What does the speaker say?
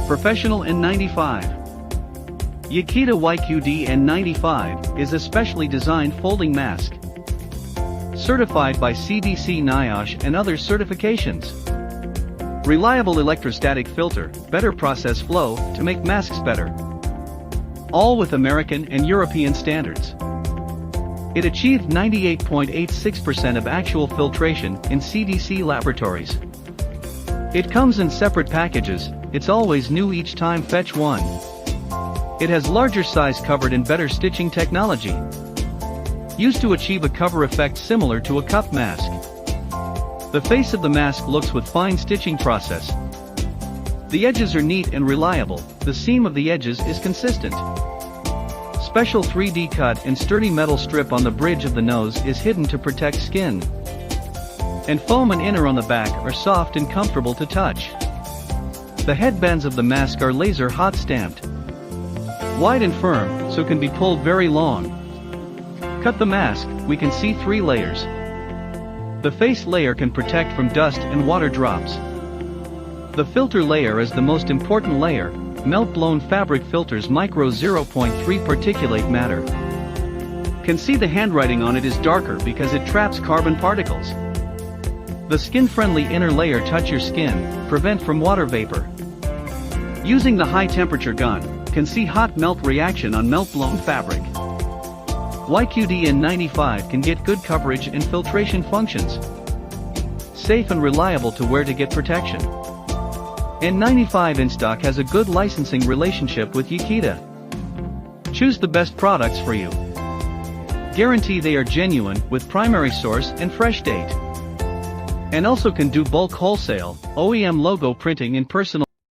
Professional N95. YICHITA YQD N95 is a specially designed folding mask. Certified by CDC NIOSH and other certifications. Reliable electrostatic filter, better process flow to make masks better. All with American and European standards. It achieved 98.86% of actual filtration in CDC laboratories. It comes in separate packages, it's always new each time. Fetch one. It has larger size covered in better stitching technology. Used to achieve a cover effect similar to a cup mask. The face of the mask looks with fine stitching process. The edges are neat and reliable, the seam of the edges is consistent. Special 3D cut and sturdy metal strip on the bridge of the nose is hidden to protect skin. And foam and inner on the back are soft and comfortable to touch. The headbands of the mask are laser hot stamped. Wide and firm, so can be pulled very long. Cut the mask, we can see 3 layers. The face layer can protect from dust and water drops. The filter layer is the most important layer. Melt-blown fabric filters micro 0.3 particulate matter. Can see the handwriting on it is darker because it traps carbon particles. The skin-friendly inner layer touch your skin, prevent from water vapor. Using the high-temperature gun, can see hot melt reaction on melt-blown fabric. YQD N95 can get good coverage and filtration functions. Safe and reliable to wear to get protection. N95 in stock has a good licensing relationship with YICHITA. Choose the best products for you. Guarantee they are genuine with primary source and fresh date. And also can do bulk wholesale, OEM logo printing in personal